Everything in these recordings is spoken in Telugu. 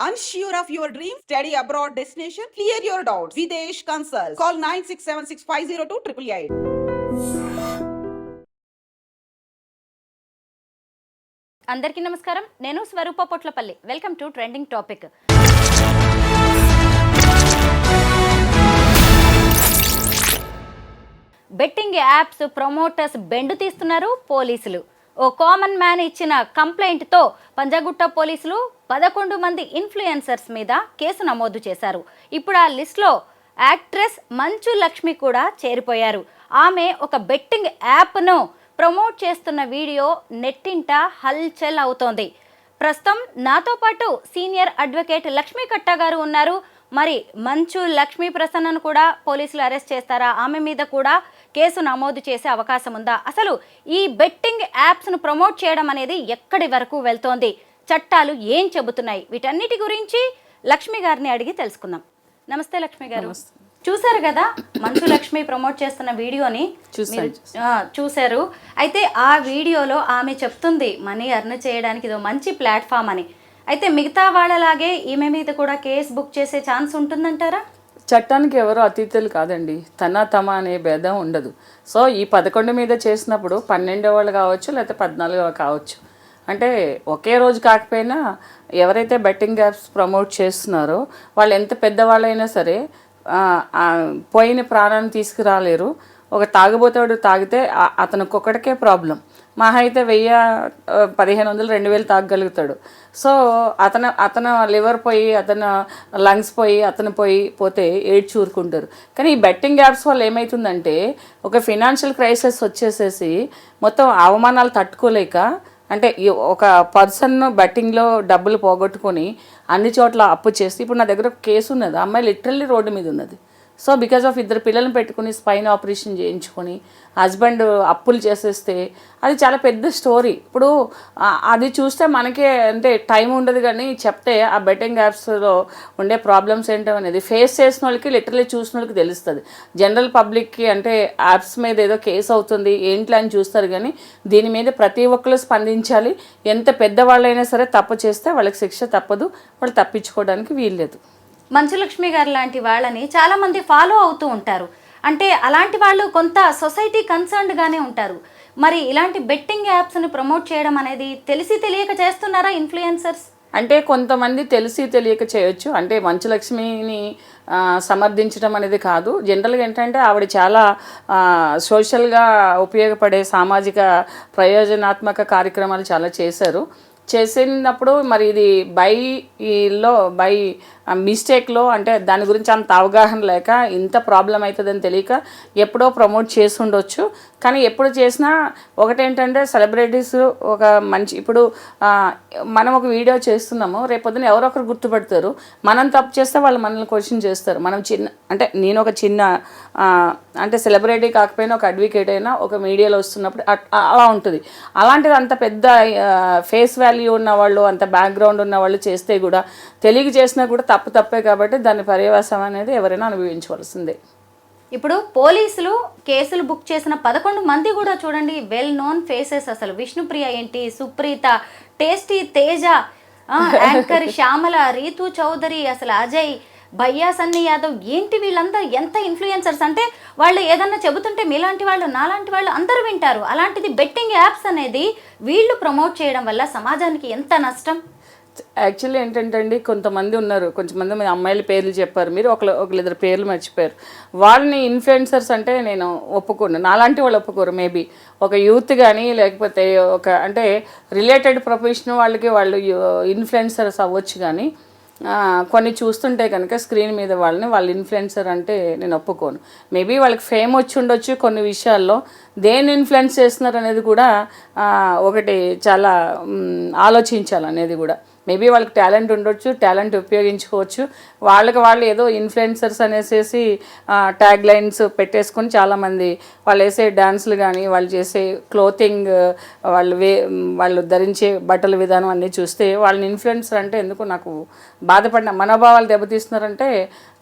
Unsure of your dream? Study abroad destination? Clear your doubts. Videsh Consult. Call 9676502888. అందరికీ నమస్కారం. నేను Swaroopa Potlapalli. Welcome to trending topic. Betting apps promoters బెండు తీస్తున్నారు పోలీసులు. ఓ కామన్ మ్యాన్ ఇచ్చిన కంప్లైంట్తో పంజాగుట్ట పోలీసులు 11 మంది ఇన్ఫ్లుయెన్సర్స్ మీద కేసు నమోదు చేశారు. ఇప్పుడు ఆ లిస్ట్లో యాక్ట్రెస్ మంచు లక్ష్మి కూడా చేరిపోయారు. ఆమె ఒక బెట్టింగ్ యాప్ను ప్రమోట్ చేస్తున్న వీడియో నెట్టింట హల్చల్ అవుతోంది. ప్రస్తుతం నాతో పాటు సీనియర్ అడ్వకేట్ లక్ష్మీ కట్టా గారు ఉన్నారు. మరి మంచు లక్ష్మీ ప్రసన్నను కూడా పోలీసులు అరెస్ట్ చేస్తారా? ఆమె మీద కూడా కేసు నమోదు చేసే అవకాశం ఉందా? అసలు ఈ బెట్టింగ్ యాప్స్ను ప్రమోట్ చేయడం అనేది ఎక్కడి వరకు వెళ్తోంది? చట్టాలు ఏం చెబుతున్నాయి? వీటన్నిటి గురించి లక్ష్మి గారిని అడిగి తెలుసుకుందాం. నమస్తే లక్ష్మి గారు. చూశారు కదా మంచు లక్ష్మి ప్రమోట్ చేస్తున్న వీడియోని? చూశారు. అయితే ఆ వీడియోలో ఆమె చెప్తుంది మనీ ఎర్న్ చేయడానికి ఇదో మంచి ప్లాట్ఫామ్ అని. అయితే మిగతా వాళ్ళలాగే ఈమె మీద కూడా కేసు బుక్ చేసే ఛాన్స్ ఉంటుందంటారా? చట్టానికి ఎవరు అతీతులు కాదండి. తమ అనే భేదం ఉండదు. సో ఈ 11 మీద చేసినప్పుడు 12 వాళ్ళు కావచ్చు, లేకపోతే 14 కావచ్చు. అంటే ఒకే రోజు కాకపోయినా ఎవరైతే బెట్టింగ్ యాప్స్ ప్రమోట్ చేస్తున్నారో వాళ్ళు ఎంత పెద్దవాళ్ళైనా సరే పోయిన ప్రాణాన్ని తీసుకురాలేరు. ఒక తాగుబోతాడు తాగితే అతనికి ఒక్కడికే ప్రాబ్లం. మహా అయితే 1000, 1500, 2000 తాగగలుగుతాడు. సో అతను లివర్ పోయి, అతను లంగ్స్ పోయి, అతను పోతే ఏడ్చూరుకుంటారు. కానీ ఈ బెట్టింగ్ యాప్స్ వల్ల ఏమవుతుందంటే ఒక ఫినాన్షియల్ క్రైసిస్ వచ్చేసేసి మొత్తం అవమానాలు తట్టుకోలేక, అంటే ఒక పర్సన్ బెట్టింగ్లో డబ్బులు పోగొట్టుకొని అన్ని చోట్ల అప్పు చేసి, ఇప్పుడు నా దగ్గర ఒక కేసు ఉన్నది. అమ్మాయి లిటరల్లీ రోడ్డు మీద ఉన్నది. సో బికాజ్ ఆఫ్ 2 పిల్లలను పెట్టుకుని స్పైన్ ఆపరేషన్ చేయించుకొని హస్బెండ్ అప్పులు చేసేస్తే అది చాలా పెద్ద స్టోరీ. ఇప్పుడు అది చూస్తే మనకే అంటే టైం ఉండదు, కానీ చెప్తే ఆ బెట్టింగ్ యాప్స్లో ఉండే ప్రాబ్లమ్స్ ఏంటో అనేది ఫేస్ చేసిన వాళ్ళకి, లిటరల్లీ చూసిన వాళ్ళకి తెలుస్తుంది. జనరల్ పబ్లిక్కి అంటే యాప్స్ మీద ఏదో కేసు అవుతుంది ఏంటి అని చూస్తారు, కానీ దీని మీద ప్రతి ఒక్కరు స్పందించాలి. ఎంత పెద్దవాళ్ళైనా సరే తప్పు చేస్తే వాళ్ళకి శిక్ష తప్పదు, వాళ్ళు తప్పించుకోవడానికి వీల్లేదు. మంచు లక్ష్మి గారు లాంటి వాళ్ళని చాలామంది ఫాలో అవుతూ ఉంటారు. అంటే అలాంటి వాళ్ళు కొంత సొసైటీ కన్సర్న్డ్గానే ఉంటారు. మరి ఇలాంటి బెట్టింగ్ యాప్స్ని ప్రమోట్ చేయడం అనేది తెలిసి తెలియక చేస్తున్నారా ఇన్ఫ్లుయెన్సర్స్? అంటే కొంతమంది తెలిసి తెలియక చేయొచ్చు. అంటే మంచు లక్ష్మిని సమర్థించడం అనేది కాదు. జనరల్గా ఏంటంటే ఆవిడ చాలా సోషల్గా ఉపయోగపడే సామాజిక ప్రయోజనాత్మక కార్యక్రమాలు చాలా చేసినప్పుడు మరి ఇది బై మిస్టేక్లో, అంటే దాని గురించి అంత అవగాహన లేక, ఇంత ప్రాబ్లం అవుతుందని తెలియక ఎప్పుడో ప్రమోట్ చేసి ఉండొచ్చు. కానీ ఎప్పుడు చేసినా ఒకటేంటంటే సెలబ్రిటీస్ ఒక మంచి, ఇప్పుడు మనం ఒక వీడియో చేస్తున్నాము, రేపొద్దున ఎవరో ఒకరు గుర్తుపెడతారు. మనం తప్పు చేస్తే వాళ్ళు మనల్ని క్వశ్చన్ చేస్తారు. మనం అంటే నేను ఒక చిన్న అంటే సెలబ్రిటీ కాకపోయినా ఒక అడ్వకేట్ అయినా ఒక మీడియాలో వస్తున్నప్పుడు అలా ఉంటుంది. అలాంటిది అంత పెద్ద ఫేస్ వాల్యూ ఉన్నవాళ్ళు, అంత బ్యాక్గ్రౌండ్ ఉన్నవాళ్ళు చేస్తే కూడా, తెలియక చేసినా కూడా తప్పే. కాబట్టి దాని పర్యవసానం అనేది ఎవరైనా అనుభవించవలసిందే. ఇప్పుడు పోలీసులు కేసులు బుక్ చేసిన 11 మంది కూడా చూడండి వెల్ నోన్ ఫేసెస్. అసలు విష్ణుప్రియ ఏంటి, సుప్రీత, టేస్టీ తేజ, యాంకర్ శ్యామల, రీతు చౌదరి, అసలు అజయ్, భయ్యా సన్నీ యాదవ్ ఏంటి, వీళ్ళంతా ఎంత ఇన్ఫ్లుయెన్సర్స్ అంటే వాళ్ళు ఏదన్నా చెబుతుంటే మీలాంటి వాళ్ళు, నాలాంటి వాళ్ళు అందరూ వింటారు. అలాంటిది బెట్టింగ్ యాప్స్ అనేది వీళ్ళు ప్రమోట్ చేయడం వల్ల సమాజానికి ఎంత నష్టం? యాక్చువల్లీ ఏంటంటే అండి, కొంతమంది ఉన్నారు, కొంతమంది అమ్మాయిల పేర్లు చెప్పారు మీరు, ఒకళ్ళిద్దరు పేర్లు మర్చిపోయారు. వాళ్ళని ఇన్ఫ్లుయెన్సర్స్ అంటే నేను ఒప్పుకోను. నాలాంటి వాళ్ళు ఒప్పుకోరు. మేబీ ఒక యూత్ కానీ, లేకపోతే ఒక అంటే రిలేటెడ్ ప్రొఫెషన్ వాళ్ళకి వాళ్ళు ఇన్ఫ్లుయెన్సర్స్ అవ్వచ్చు. కానీ కొన్ని చూస్తుంటే కనుక స్క్రీన్ మీద వాళ్ళు ఇన్ఫ్లుయెన్సర్ అంటే నేను ఒప్పుకోను. మేబీ వాళ్ళకి ఫేమ్ వచ్చి ఉండొచ్చు కొన్ని విషయాల్లో. దేన్ని ఇన్ఫ్లుయెన్స్ చేస్తున్నారు అనేది కూడా ఒకటి చాలా ఆలోచించాలనేది కూడా. మేబీ వాళ్ళకి టాలెంట్ ఉండొచ్చు, టాలెంట్ ఉపయోగించుకోవచ్చు. వాళ్ళు ఏదో ఇన్ఫ్లుయెన్సర్స్ అనేసి ట్యాగ్ లైన్స్ పెట్టేసుకొని చాలామంది వాళ్ళు వేసే డాన్సులు కానీ, వాళ్ళు చేసే క్లోతింగ్, వాళ్ళు ధరించే బట్టల విధానం అన్నీ చూస్తే వాళ్ళని ఇన్ఫ్లుయెన్సర్ అంటే ఎందుకు నాకు బాధపడిన మనోభావాలు దెబ్బతీస్తున్నారంటే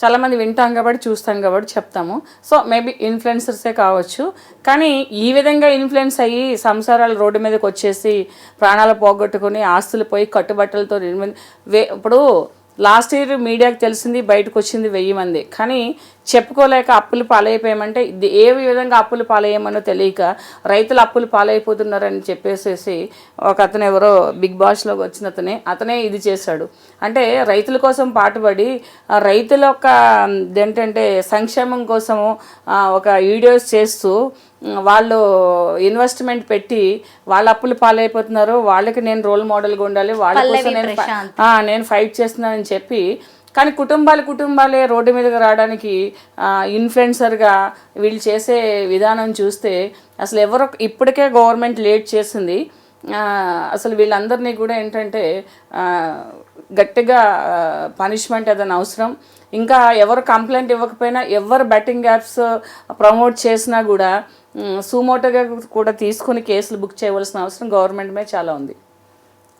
చాలామంది వింటాం కాబట్టి, చూస్తాం కాబట్టి చెప్తాము. సో మేబీ ఇన్ఫ్లుయెన్సర్సే కావచ్చు. కానీ ఈ విధంగా ఇన్ఫ్లుయెన్స్ అయ్యి సంసారాలు రోడ్డు మీదకి వచ్చేసి ప్రాణాలు పోగొట్టుకుని ఆస్తులు పోయి కట్టుబట్టలతో ఇప్పుడు లాస్ట్ ఇయర్ మీడియాకి తెలిసింది, బయటకు వచ్చింది 1000 మంది. కానీ చెప్పుకోలేక అప్పులు పాలైపోయామంటే ఇది ఏ విధంగా అప్పులు పాలయ్యామనో తెలియక రైతులు అప్పులు పాలైపోతున్నారని చెప్పేసేసి ఒక అతను ఎవరో బిగ్ బాస్లోకి వచ్చిన అతనే ఇది చేశాడు. అంటే రైతుల కోసం పాటుపడి రైతుల యొక్క ఏంటంటే సంక్షేమం కోసము ఒక వీడియోస్ చేస్తూ వాళ్ళు ఇన్వెస్ట్మెంట్ పెట్టి వాళ్ళ అప్పులు పాలైపోతున్నారు, వాళ్ళకి నేను రోల్ మోడల్గా ఉండాలి, వాళ్ళ కోసం నేను ఫైట్ చేస్తున్నానని చెప్పి, కానీ కుటుంబాలే రోడ్డు మీదకి రావడానికి ఇన్ఫ్లుయెన్సర్గా వీళ్ళు చేసే విధానం చూస్తే అసలు ఎవరో ఇప్పటికే గవర్నమెంట్ లేట్ చేసింది. అసలు వీళ్ళందరినీ కూడా ఏంటంటే గట్టిగా పనిష్మెంట్ ఏదైనా అవసరం. ఇంకా ఎవరు కంప్లైంట్ ఇవ్వకపోయినా, ఎవరు బెట్టింగ్ యాప్స్ ప్రమోట్ చేసినా కూడా సుమోటోగా కూడా తీసుకుని కేసులు బుక్ చేయవలసిన అవసరం గవర్నమెంట్ మీద చాలా ఉంది.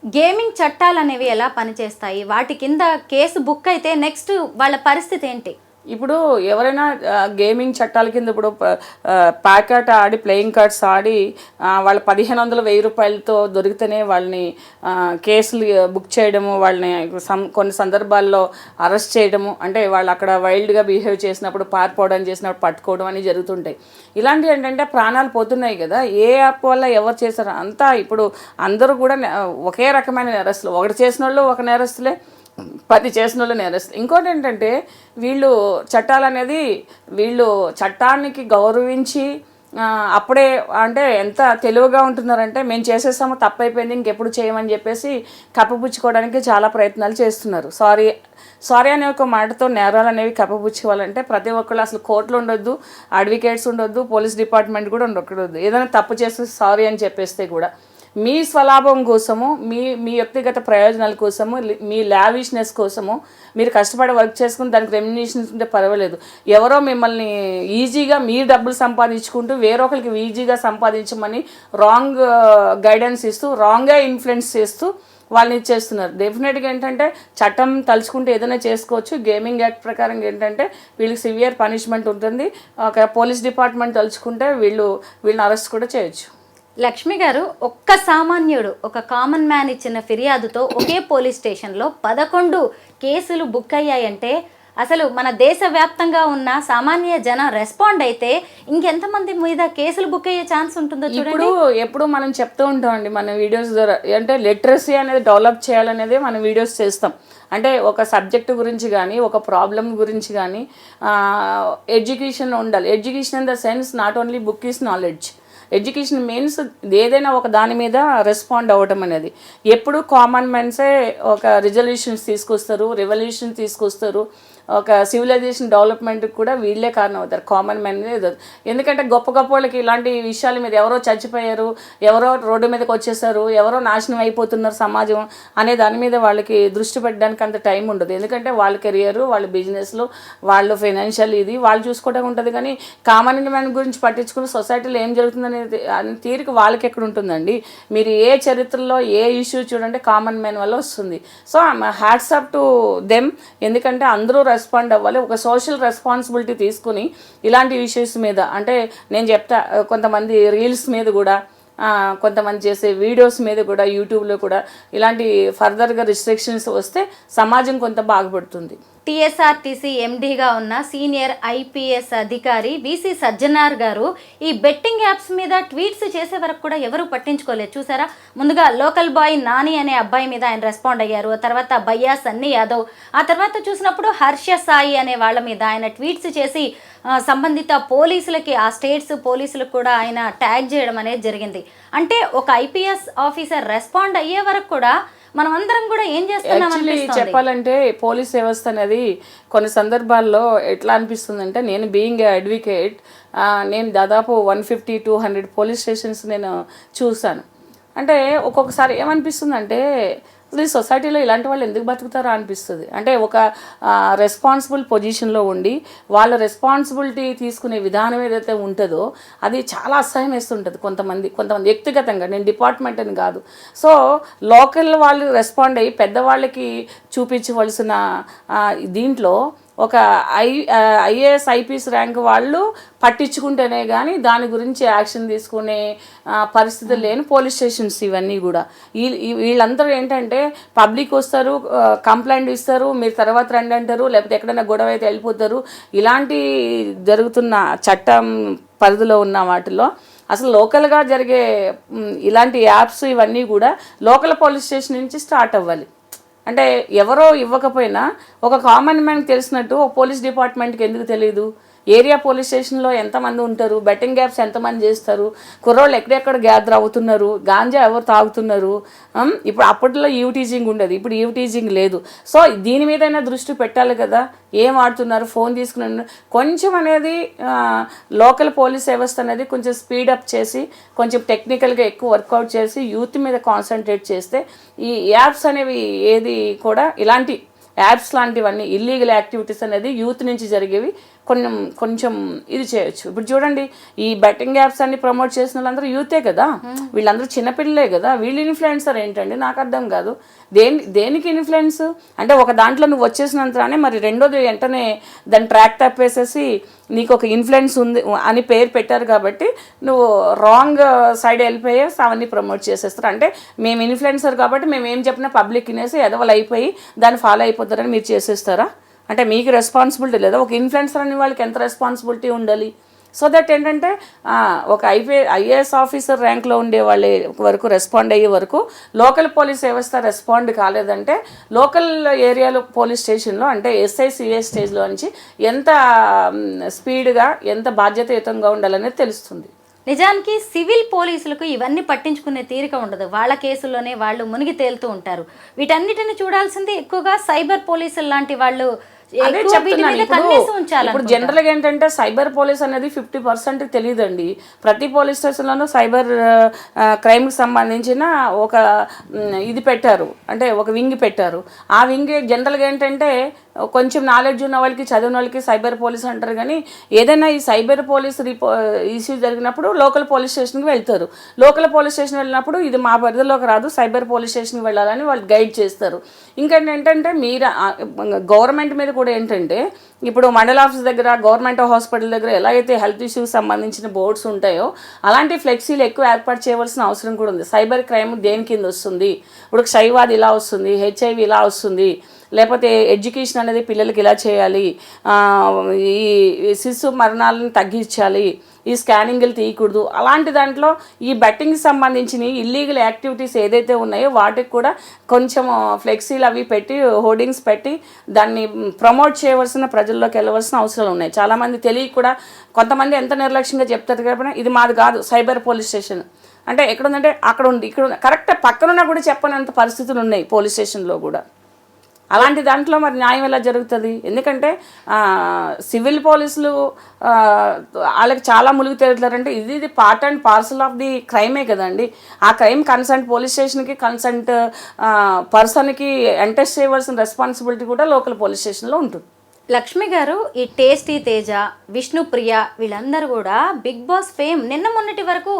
గేమింగ్ చట్టాలు అనేవి ఎలా పనిచేస్తాయి? వాటి కింద కేసు బుక్ అయితే నెక్స్ట్ వాళ్ళ పరిస్థితి ఏంటి? ఇప్పుడు ఎవరైనా గేమింగ్ చట్టాల కింద ఇప్పుడు ప్యాకెట్ ఆడి ప్లేయింగ్ కార్డ్స్ ఆడి వాళ్ళ 1500-1000 రూపాయలతో దొరికితేనే వాళ్ళని కేసులు బుక్ చేయడము, వాళ్ళని కొన్ని సందర్భాల్లో అరెస్ట్ చేయడము, అంటే వాళ్ళు అక్కడ వైల్డ్గా బిహేవ్ చేసినప్పుడు పారిపోవడం చేసినప్పుడు పట్టుకోవడం అని జరుగుతుంటాయి. ఇలాంటివి ఏంటంటే ప్రాణాలు పోతున్నాయి కదా. ఏ యాప్ వల్ల ఎవరు చేశారు అంతా ఇప్పుడు అందరూ కూడా ఒకే రకమైన నేరస్తులు. ఒకటి చేసిన వాళ్ళు ఒక నేరస్తులే, 10 చేసిన వాళ్ళు నేరస్తులు. ఇంకోటి ఏంటంటే వీళ్ళు చట్టాలు అనేది వీళ్ళు చట్టానికి గౌరవించి అప్పుడే అంటే ఎంత తెలివిగా ఉంటున్నారంటే మేము చేసేసాము, తప్పైపోయింది, ఇంకెప్పుడు చేయమని చెప్పేసి కప్పిపుచ్చుకోవడానికి చాలా ప్రయత్నాలు చేస్తున్నారు. సారీ అనే ఒక మాటతో నేరాలు అనేవి కప్పిపుచ్చుకోవాలంటే ప్రతి ఒక్కళ్ళు అసలు కోర్టులు ఉండొద్దు, అడ్వకేట్స్ ఉండొద్దు, పోలీస్ డిపార్ట్మెంట్ కూడా ఉండకూడదు. ఏదైనా తప్పు చేస్తే సారీ అని చెప్పేస్తే కూడా మీ స్వలాభం కోసము, మీ వ్యక్తిగత ప్రయోజనాల కోసము, మీ లావిష్నెస్ కోసము మీరు కష్టపడి వర్క్ చేసుకుని దానికి రెమ్యునేషన్ ఉంటే పర్వాలేదు. ఎవరో మిమ్మల్ని ఈజీగా మీరు డబ్బులు సంపాదించుకుంటూ వేరొకరికి ఈజీగా సంపాదించమని రాంగ్ గైడెన్స్ ఇస్తూ, రాంగ్గా ఇన్ఫ్లుయెన్స్ చేస్తూ వాళ్ళని ఇచ్చేస్తున్నారు. డెఫినెట్గా ఏంటంటే చట్టం తలుచుకుంటే ఏదైనా చేసుకోవచ్చు. గేమింగ్ యాక్ట్ ప్రకారం ఏంటంటే వీళ్ళకి సివియర్ పనిష్మెంట్ ఉంటుంది. ఒక పోలీస్ డిపార్ట్మెంట్ తలుచుకుంటే వీళ్ళని అరెస్ట్ కూడా చేయొచ్చు. లక్ష్మి గారు, ఒక్క సామాన్యుడు, ఒక కామన్ మ్యాన్ ఇచ్చిన ఫిర్యాదుతో ఒకే పోలీస్ స్టేషన్లో 11 కేసులు బుక్ అయ్యాయంటే అసలు మన దేశవ్యాప్తంగా ఉన్న సామాన్య జనం రెస్పాండ్ అయితే ఇంకెంతమంది మీద కేసులు బుక్ అయ్యే ఛాన్స్ ఉంటుందో చూడండి. ఎప్పుడు మనం చెప్తూ ఉంటామండి మన వీడియోస్ ద్వారా, అంటే లిటరసీ అనేది డెవలప్ చేయాలనేది మనం వీడియోస్ చేస్తాం. అంటే ఒక సబ్జెక్టు గురించి కానీ, ఒక ప్రాబ్లం గురించి కానీ ఎడ్యుకేషన్ ఉండాలి. Education in the sense not only book is knowledge. Education means ఏదైనా ఒక దాని మీద రెస్పాండ్ అవ్వటం అనేది. ఎప్పుడు కామన్ మ్యాన్సే ఒక రిజల్యూషన్స్ తీసుకొస్తారు, రెవల్యూషన్ తీసుకొస్తారు, ఒక సివిలైజేషన్ డెవలప్మెంట్కి కూడా వీళ్ళే కారణం అవుతారు, కామన్ మ్యాన్. ఎందుకంటే గొప్ప వాళ్ళకి ఇలాంటి విషయాల మీద ఎవరో చచ్చిపోయారు, ఎవరో రోడ్డు మీదకి వచ్చేసారు, ఎవరో నాశనం అయిపోతున్నారు సమాజం అనే దాని మీద వాళ్ళకి దృష్టి పెట్టడానికి అంత టైం ఉండదు. ఎందుకంటే వాళ్ళ కెరియర్, వాళ్ళ బిజినెస్లు, వాళ్ళు ఫైనాన్షియల్ ఇది వాళ్ళు చూసుకోవడం ఉంటుంది. కానీ కామన్ మ్యాన్ గురించి పట్టించుకుని సొసైటీలో ఏం జరుగుతుందనే తీరిక వాళ్ళకి ఎక్కడ ఉంటుందండి? మీరు ఏ చరిత్రలో ఏ ఇష్యూ చూడండి కామన్ మ్యాన్ వల్ల వస్తుంది. So hats up to them. ఎందుకంటే అందరూ రెస్పాండ్ అవ్వాలి, ఒక సోషల్ రెస్పాన్సిబిలిటీ తీసుకుని ఇలాంటి ఇష్యూస్ మీద. అంటే నేను చెప్తా, కొంతమంది రీల్స్ మీద కూడా, కొంతమంది చేసే వీడియోస్ మీద కూడా, యూట్యూబ్లో కూడా ఇలాంటి ఫర్దర్గా రిస్ట్రిక్షన్స్ వస్తే సమాజం కొంత బాగుపడుతుంది. టీఎస్ఆర్టీసీ ఎండీగా ఉన్న సీనియర్ ఐపీఎస్ అధికారి వీసీ సజ్జనార్ గారు ఈ బెట్టింగ్ యాప్స్ మీద ట్వీట్స్ చేసే వరకు కూడా ఎవరు పట్టించుకోలేదు. చూసారా, ముందుగా లోకల్ బాయ్ నాని అనే అబ్బాయి మీద ఆయన రెస్పాండ్ అయ్యారు. తర్వాత భయ్యా సన్నీ యాదవ్, ఆ తర్వాత చూసినప్పుడు హర్ష సాయి అనే వాళ్ళ మీద ఆయన ట్వీట్స్ చేసి సంబంధిత పోలీసులకి, ఆ స్టేట్స్ పోలీసులకు కూడా ఆయన ట్యాగ్ చేయడం అనేది జరిగింది. అంటే ఒక ఐపీఎస్ ఆఫీసర్ రెస్పాండ్ అయ్యే వరకు కూడా మనం అందరం కూడా ఏం చేస్తున్నాం చెప్పాలంటే పోలీస్ వ్యవస్థ అనేది కొన్ని సందర్భాల్లో ఎట్లా అనిపిస్తుందంటే, నేను బీయింగ్ ఏ అడ్వకేట్ నేను దాదాపు 150-200 పోలీస్ స్టేషన్స్ నేను చూశాను. అంటే ఒక్కొక్కసారి ఏమనిపిస్తుందంటే ఈ సొసైటీలో ఇలాంటి వాళ్ళు ఎందుకు బతుకుతారా అనిపిస్తుంది. అంటే ఒక రెస్పాన్సిబుల్ పొజిషన్లో ఉండి వాళ్ళ రెస్పాన్సిబిలిటీ తీసుకునే విధానం ఏదైతే ఉంటుందో అది చాలా అసహ్యం వేస్తుంటుంది కొంతమంది వ్యక్తిగతంగా, నేను డిపార్ట్మెంట్ అని కాదు. సో లోకల్ వాళ్ళు రెస్పాండ్ అయ్యి పెద్దవాళ్ళకి చూపించవలసిన దీంట్లో ఒక ఐఏఎస్ ఐపీఎస్ ర్యాంక్ వాళ్ళు పట్టించుకుంటేనే కానీ దాని గురించి యాక్షన్ తీసుకునే పరిస్థితులు లేని పోలీస్ స్టేషన్స్ ఇవన్నీ కూడా. వీళ్ళందరూ ఏంటంటే పబ్లిక్ వస్తారు, కంప్లైంట్ ఇస్తారు, మీరు తర్వాత రండి అంటారు, లేకపోతే ఎక్కడైనా గొడవ అయితే వెళ్ళిపోతారు. ఇలాంటి జరుగుతున్న చట్టం పరిధిలో ఉన్న వాటిలో అసలు లోకల్గా జరిగే ఇలాంటి యాప్స్ ఇవన్నీ కూడా లోకల్ పోలీస్ స్టేషన్ నుంచి స్టార్ట్ అవ్వాలి. అంటే ఎవరో ఇవ్వకపోయినా ఒక కామన్ మ్యాన్కి తెలిసినట్టు ఒక పోలీస్ డిపార్ట్మెంట్కి ఎందుకు తెలియదు? ఏరియా పోలీస్ స్టేషన్లో ఎంతమంది ఉంటారు, బెట్టింగ్ యాప్స్ ఎంతమంది చేస్తారు, కుర్రోళ్ళు ఎక్కడెక్కడ గ్యాదర్ అవుతున్నారు, గాంజా ఎవరు తాగుతున్నారు. ఇప్పుడు అప్పట్లో టీజింగ్ ఉండేది, ఇప్పుడు టీజింగ్ లేదు. సో దీని మీదైనా దృష్టి పెట్టాలి కదా. ఏం ఆడుతున్నారు, ఫోన్ తీసుకుని కొంచెం అనేది లోకల్ పోలీస్ వ్యవస్థ అనేది కొంచెం స్పీడప్ చేసి కొంచెం టెక్నికల్గా ఎక్కువ వర్కౌట్ చేసి యూత్ మీద కాన్సన్ట్రేట్ చేస్తే ఈ యాప్స్ అనేవి ఏది కూడా ఇలాంటి యాప్స్ లాంటివన్నీ ఇల్లీగల్ యాక్టివిటీస్ అనేది యూత్ నుంచి జరిగేవి కొంచెం ఇది చేయొచ్చు. ఇప్పుడు చూడండి, ఈ బెట్టింగ్ యాప్స్ అన్ని ప్రమోట్ చేసిన వాళ్ళందరూ యూతే కదా, వీళ్ళందరూ చిన్నపిల్లలే కదా. వీళ్ళు ఇన్ఫ్లుయెన్సర్ ఏంటండి నాకు అర్థం కాదు. దేనికి ఇన్ఫ్లుయెన్స్ అంటే ఒక దాంట్లో నువ్వు వచ్చేసినంతనే మరి రెండోది వెంటనే దాన్ని ట్రాక్ తప్పేసేసి నీకు ఒక ఇన్ఫ్లుయెన్స్ ఉంది అని పేరు పెట్టారు కాబట్టి నువ్వు రాంగ్ సైడ్ వెళ్ళిపోయేసి అవన్నీ ప్రమోట్ చేసేస్తారు. అంటే మేము ఇన్ఫ్లుయెన్సర్ కాబట్టి మేము ఏం చెప్పినా పబ్లిక్ వినేసి ఎదవలు అయిపోయి దాన్ని ఫాలో అయిపోతారని మీరు చేసేస్తారా? అంటే మీకు రెస్పాన్సిబిలిటీ లేదా? ఒక ఇన్ఫ్లుయెన్సర్ అనే వాళ్ళకి ఎంత రెస్పాన్సిబిలిటీ ఉండాలి? సో దట్ ఏంటంటే ఒక ఐఏఎస్ ఆఫీసర్ ర్యాంక్లో ఉండే వాళ్ళ వరకు రెస్పాండ్ అయ్యే వరకు లోకల్ పోలీస్ వ్యవస్థ రెస్పాండ్ కాలేదంటే లోకల్ ఏరియాలో పోలీస్ స్టేషన్లో అంటే ఎస్ఐ సిఐ స్టేజ్లో నుంచి ఎంత స్పీడ్గా ఎంత బాధ్యతాయుతంగా ఉండాలనేది తెలుస్తుంది. నిజానికి సివిల్ పోలీసులకు ఇవన్నీ పట్టించుకునే తీరిక ఉండదు. వాళ్ళ కేసుల్లోనే వాళ్ళు మునిగి తేలుతూ ఉంటారు. వీటన్నిటిని చూడాల్సింది ఎక్కువగా సైబర్ పోలీసులు లాంటి వాళ్ళు. అదే చెప్తున్నాను. ఇప్పుడు జనరల్గా ఏంటంటే సైబర్ పోలీస్ అనేది 50% తెలియదండి. ప్రతి పోలీస్ స్టేషన్లోనూ సైబర్ క్రైమ్కి సంబంధించిన ఒక ఇది పెట్టారు, అంటే ఒక వింగ్ పెట్టారు. ఆ వింగ్ జనరల్గా ఏంటంటే కొంచెం నాలెడ్జ్ ఉన్న వాళ్ళకి చదివిన వాళ్ళకి సైబర్ పోలీస్ అంటారు. కానీ ఏదైనా ఈ సైబర్ పోలీస్ ఇష్యూ జరిగినప్పుడు లోకల్ పోలీస్ స్టేషన్కి వెళ్తారు. లోకల్ పోలీస్ స్టేషన్ వెళ్ళినప్పుడు ఇది మా పరిధిలోకి రాదు, సైబర్ పోలీస్ స్టేషన్కి వెళ్ళాలని వాళ్ళు గైడ్ చేస్తారు. ఇంకేంటి ఏంటంటే మీరు గవర్నమెంట్ మీద కూడా ఏంటంటే ఇప్పుడు మండల ఆఫీస్ దగ్గర గవర్నమెంట్ హాస్పిటల్ దగ్గర ఎలా అయితే హెల్త్ ఇష్యూస్ సంబంధించిన బోర్డ్స్ ఉంటాయో అలాంటి ఫ్లెక్సీలు ఎక్కువ ఏర్పాటు చేయవలసిన అవసరం కూడా ఉంది. సైబర్ క్రైమ్ దేని కింద వస్తుంది, ఇప్పుడు క్షయవాది ఇలా వస్తుంది, హెచ్ఐవి ఇలా వస్తుంది, లేకపోతే ఎడ్యుకేషన్ అనేది పిల్లలకి ఇలా చేయాలి, ఈ శిశు మరణాలను తగ్గించాలి, ఈ స్కానింగ్లు తీయకూడదు. అలాంటి దాంట్లో ఈ బెట్టింగ్కి సంబంధించిన ఇల్లీగల్ యాక్టివిటీస్ ఏదైతే ఉన్నాయో వాటికి కూడా కొంచెం ఫ్లెక్సీలు అవి పెట్టి హోర్డింగ్స్ పెట్టి దాన్ని ప్రమోట్ చేయవలసిన ప్రజల్లోకి వెళ్ళవలసిన అవసరాలు ఉన్నాయి. చాలామంది తెలియక కూడా కొంతమంది ఎంత నిర్లక్ష్యంగా చెప్తారు కాబట్టి ఇది మాది కాదు సైబర్ పోలీస్ స్టేషన్ అంటే ఎక్కడుందంటే అక్కడ ఉంది, ఇక్కడ ఉంది, కరెక్ట్ పక్కనున్నా కూడా చెప్పనంత పరిస్థితులు ఉన్నాయి పోలీస్ స్టేషన్లో కూడా. అలాంటి దాంట్లో మరి న్యాయం ఎలా జరుగుతుంది? ఎందుకంటే సివిల్ పోలీసులు వాళ్ళకి చాలా ములుగు తేలుతారంటే ఇది part and parcel of the క్రైమే కదండి. ఆ క్రైమ్ కన్సర్న్ పోలీస్ స్టేషన్కి కన్సర్న్ పర్సన్కి ఎంటెస్ట్ చేయవలసిన రెస్పాన్సిబిలిటీ కూడా లోకల్ పోలీస్ స్టేషన్లో ఉంటుంది. లక్ష్మి గారు, ఈ టేస్టీ తేజ, విష్ణుప్రియ వీళ్ళందరూ కూడా బిగ్ బాస్ ఫేమ్ నిన్న మొన్నటి వరకు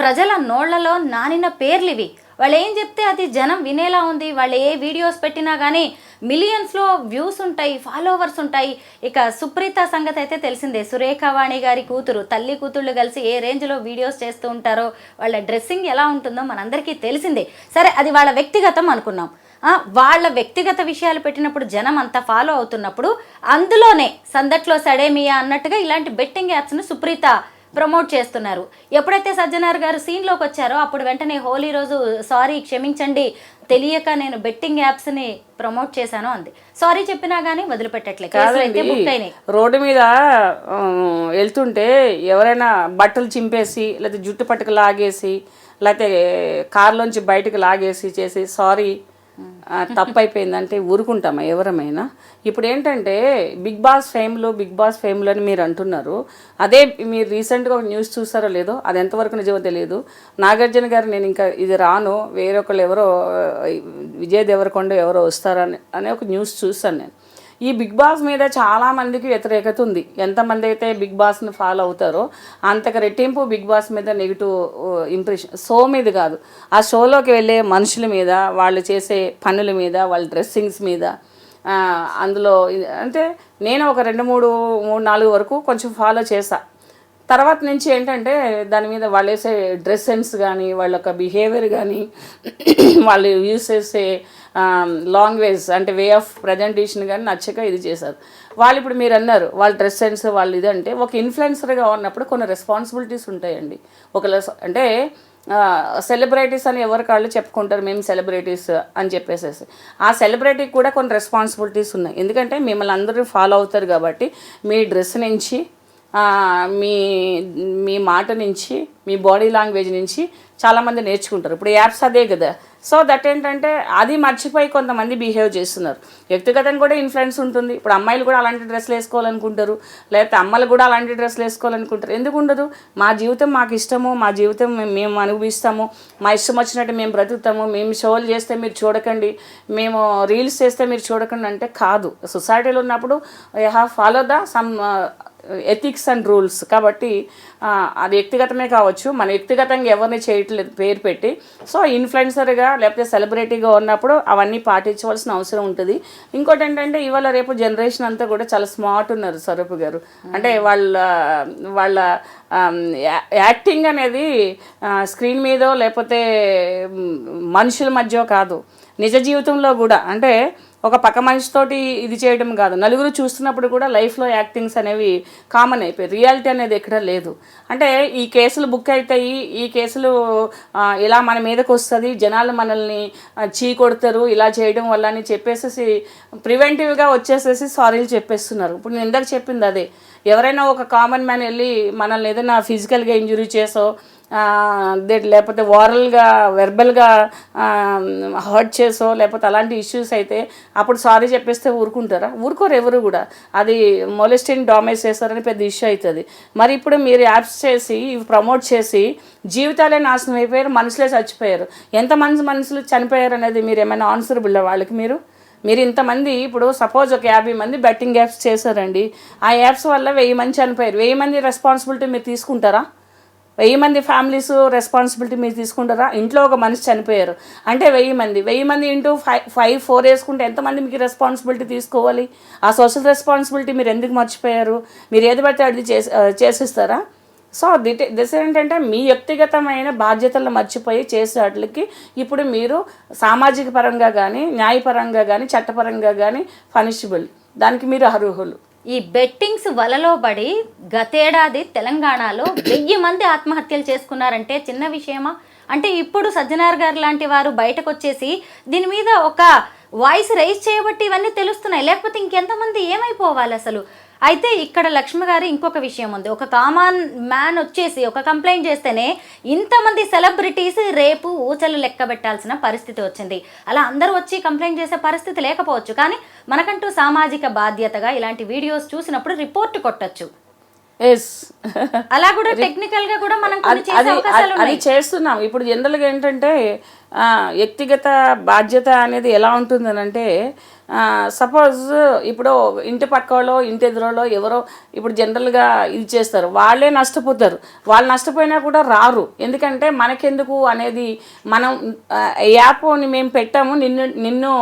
ప్రజల నోళ్లలో నానిన పేర్లు ఇవి. వాళ్ళు ఏం చెప్తే అది జనం వినేలా ఉంది. వాళ్ళు ఏ వీడియోస్ పెట్టినా కానీ మిలియన్స్లో వ్యూస్ ఉంటాయి, ఫాలోవర్స్ ఉంటాయి. ఇక సుప్రీత సంగతి అయితే తెలిసిందే. సురేఖవాణి గారి కూతురు, తల్లి కూతుళ్ళు కలిసి ఏ రేంజ్లో వీడియోస్ చేస్తూ ఉంటారో, వాళ్ళ డ్రెస్సింగ్ ఎలా ఉంటుందో మనందరికీ తెలిసిందే. సరే, అది వాళ్ళ వ్యక్తిగతం అనుకున్నాం. వాళ్ళ వ్యక్తిగత విషయాలు పెట్టినప్పుడు జనం అంతా ఫాలో అవుతున్నప్పుడు అందులోనే సందట్లో సడేమియా అన్నట్టుగా ఇలాంటి బెట్టింగ్ యాప్స్ను సుప్రీత ప్రమోట్ చేస్తున్నారు. ఎప్పుడైతే సజ్జనార్ గారు సీన్లోకి వచ్చారో అప్పుడు వెంటనే హోలీ రోజు సారీ క్షమించండి, తెలియక నేను బెట్టింగ్ యాప్స్ని ప్రమోట్ చేశాను అంది. సారీ చెప్పినా కానీ వదిలిపెట్టట్లేదు. రోడ్డు మీద వెళ్తుంటే ఎవరైనా బట్టలు చింపేసి లేకపోతే జుట్టు పట్టుకు లాగేసి లేకపోతే కార్లోంచి బయటకు లాగేసి చేసి సారీ తప్పైపోయిందంటే ఊరుకుంటామా ఎవరమైనా? ఇప్పుడు ఏంటంటే బిగ్ బాస్ ఫేమ్లో అని మీరు అంటున్నారు. అదే మీరు రీసెంట్గా ఒక న్యూస్ చూసారో లేదో, అది ఎంతవరకు నిజమో తెలియదు. నాగార్జున గారు నేను ఇంకా ఇది రాను, వేరొకళ్ళు ఎవరో విజయ్ దేవరకొండ ఎవరో వస్తారని అనే ఒక న్యూస్ చూసాను నేను. ఈ బిగ్ బాస్ మీద చాలామందికి వ్యతిరేకత ఉంది. ఎంతమంది అయితే బిగ్ బాస్ని ఫాలో అవుతారో అంతకు రెట్టింపు బిగ్ బాస్ మీద నెగిటివ్ ఇంప్రెషన్. షో మీద కాదు, ఆ షోలోకి వెళ్ళే మనుషుల మీద, వాళ్ళు చేసే పనుల మీద, వాళ్ళ డ్రెస్సింగ్స్ మీద, అందులో అంటే నేను ఒక 2-3-4 వరకు కొంచెం ఫాలో చేసా. తర్వాత నుంచి ఏంటంటే దాని మీద వాళ్ళు వేసే డ్రెస్ సెన్స్ కానీ, వాళ్ళ యొక్క బిహేవియర్ కానీ, వాళ్ళు యూస్ చేసే లాంగ్వేజ్ అంటే వే ఆఫ్ ప్రజెంటేషన్ కానీ నచ్చక ఇది చేశారు వాళ్ళు. ఇప్పుడు మీరు అన్నారు వాళ్ళ డ్రెస్ సెన్స్ వాళ్ళు ఇది అంటే, ఒక ఇన్ఫ్లుయెన్సర్గా ఉన్నప్పుడు కొన్ని రెస్పాన్సిబిలిటీస్ ఉంటాయండి. అంటే సెలబ్రిటీస్ అని ఎవరి కాళ్ళు చెప్పుకుంటారు, మేము సెలబ్రిటీస్ అని చెప్పేసేసి. ఆ సెలబ్రిటీకి కూడా కొన్ని రెస్పాన్సిబిలిటీస్ ఉన్నాయి. ఎందుకంటే మిమ్మల్ని అందరూ ఫాలో అవుతారు కాబట్టి మీ డ్రెస్ నుంచి, మీ మీ మాట నుంచి, మీ బాడీ లాంగ్వేజ్ నుంచి చాలామంది నేర్చుకుంటారు. ఇప్పుడు యాప్స్ అదే కదా. సో దట్ ఏంటంటే అది మర్చిపోయి కొంతమంది బిహేవ్ చేస్తున్నారు. వ్యక్తిగతంగా కూడా ఇన్ఫ్లుయెన్స్ ఉంటుంది. ఇప్పుడు అమ్మాయిలు కూడా అలాంటి డ్రెస్సులు వేసుకోవాలనుకుంటారు, లేకపోతే అమ్మలు కూడా అలాంటి డ్రెస్సులు వేసుకోవాలనుకుంటారు. ఎందుకు ఉండదు? మా జీవితం మాకు ఇష్టము, మా జీవితం మేము అనుభవిస్తాము, మా ఇష్టం వచ్చినట్టు మేము బ్రతుకుతాము, మేము షోలు చేస్తే మీరు చూడకండి, మేము రీల్స్ చేస్తే మీరు చూడకండి అంటే కాదు. సొసైటీలో ఉన్నప్పుడు you have follow the sum ethics and rules. కాబట్టి అది వ్యక్తిగతమే కావచ్చు, మన వ్యక్తిగతంగా ఎవరిని చేయట్లేదు పేరు పెట్టి. సో ఇన్ఫ్లుయెన్సర్గా లేకపోతే సెలబ్రిటీగా ఉన్నప్పుడు అవన్నీ పాటించవలసిన అవసరం ఉంటుంది. ఇంకోటి ఏంటంటే ఇవాళ రేపు జనరేషన్ అంతా కూడా చాలా స్మార్ట్ ఉన్నారు స్వరూప్ గారు. అంటే వాళ్ళ యాక్టింగ్ అనేది స్క్రీన్ మీదో లేకపోతే మనుషుల మధ్య కాదు, నిజ జీవితంలో కూడా. అంటే ఒక పక్క మనిషితోటి ఇది చేయడం కాదు, నలుగురు చూస్తున్నప్పుడు కూడా లైఫ్లో యాక్టింగ్స్ అనేవి కామన్ అయిపోయి, రియాలిటీ అనేది ఎక్కడ లేదు. అంటే ఈ కేసులు బుక్ అవుతాయి, ఈ కేసులు ఇలా మన మీదకి వస్తుంది, జనాలు మనల్ని చీ కొడతారు ఇలా చేయడం వల్ల అని చెప్పేసి ప్రివెంటివ్గా వచ్చేసేసి సారీలు చెప్పేస్తున్నారు. ఇప్పుడు నేను ఇందాక చెప్పింది అదే. ఎవరైనా ఒక కామన్ మ్యాన్ వెళ్ళి మనల్ని ఏదైనా ఫిజికల్గా ఇంజురీ చేసో లేకపోతే ఓరల్గా వెర్బల్గా హర్ట్ చేసో లేకపోతే అలాంటి ఇష్యూస్ అయితే అప్పుడు సారీ చెప్పేస్తే ఊరుకుంటారా? ఊరుకోరు ఎవరు కూడా. అది మొలెస్టింగ్ డామేజ్ చేస్తారని పెద్ద ఇష్యూ అవుతుంది. మరి ఇప్పుడు మీరు యాప్స్ చేసి ఇవి ప్రమోట్ చేసి జీవితాలే నాశనం అయిపోయారు, మనుషులే చచ్చిపోయారు. ఎంతమంది మనుషులు చనిపోయారు అనేది మీరు ఏమైనా ఆన్సరబుల్ వాళ్ళకి? మీరు ఇంతమంది ఇప్పుడు సపోజ్ ఒక 50 మంది బెట్టింగ్ యాప్స్ చేశారండి, ఆ యాప్స్ వల్ల 1000 మంది చనిపోయారు. 1000 మంది రెస్పాన్సిబిలిటీ మీరు తీసుకుంటారా? 1000 మంది ఫ్యామిలీస్ రెస్పాన్సిబిలిటీ మీరు తీసుకుంటారా? ఇంట్లో ఒక మనిషి చనిపోయారు అంటే 1000 మంది ఇంటూ 4 వేసుకుంటే ఎంతమంది మీకు రెస్పాన్సిబిలిటీ తీసుకోవాలి? ఆ సోషల్ రెస్పాన్సిబిలిటీ మీరు ఎందుకు మర్చిపోయారు? మీరు ఏది పడితే అది చేసిస్తారా? సో దిస్ ఏంటంటే మీ వ్యక్తిగతమైన బాధ్యతలను మర్చిపోయి చేసే వాటికి ఇప్పుడు మీరు సామాజిక పరంగా కానీ, న్యాయపరంగా కానీ, చట్టపరంగా కానీ పనిషబుల్, దానికి మీరు అర్హులు. ఈ బెట్టింగ్స్ వలలో పడి గతేడాది తెలంగాణలో 1000 మంది ఆత్మహత్యలు చేసుకున్నారంటే చిన్న విషయమా? అంటే ఇప్పుడు సజ్జనార్ గారు లాంటి వారు బయటకు వచ్చేసి దీని మీద ఒక వాయిస్ రైజ్ చేయబట్టి ఇవన్నీ తెలుస్తున్నాయి, లేకపోతే ఇంకెంతమంది ఏమైపోవాలి అసలు? అయితే ఇక్కడ లక్ష్మి గారు ఇంకొక విషయం ఉంది. ఒక కామన్ మ్యాన్ వచ్చేసి ఒక కంప్లైంట్ చేస్తేనే ఇంతమంది సెలబ్రిటీస్ రేపు ఊచలు లెక్క పెట్టాల్సిన పరిస్థితి వచ్చింది. అలా అందరూ వచ్చి కంప్లైంట్ చేసే పరిస్థితి లేకపోవచ్చు, కానీ మనకంటూ సామాజిక బాధ్యతగా ఇలాంటి వీడియోస్ చూసినప్పుడు రిపోర్ట్ కొట్టచ్చు. అలా కూడా టెక్నికల్ గా కూడా మనం అది చేస్తున్నాం. ఇప్పుడు జనరల్గా ఏంటంటే వ్యక్తిగత బాధ్యత అనేది ఎలా ఉంటుందనంటే, సపోజ్ ఇప్పుడు ఇంటి పక్కలో ఇంటి ఎదురులో ఎవరో ఇప్పుడు జనరల్గా ఇది చేస్తారు, వాళ్ళే నష్టపోతారు. వాళ్ళు నష్టపోయినా కూడా రారు. ఎందుకంటే మనకెందుకు అనేది, మనం యాప్ని మేము పెట్టాము, నిన్ను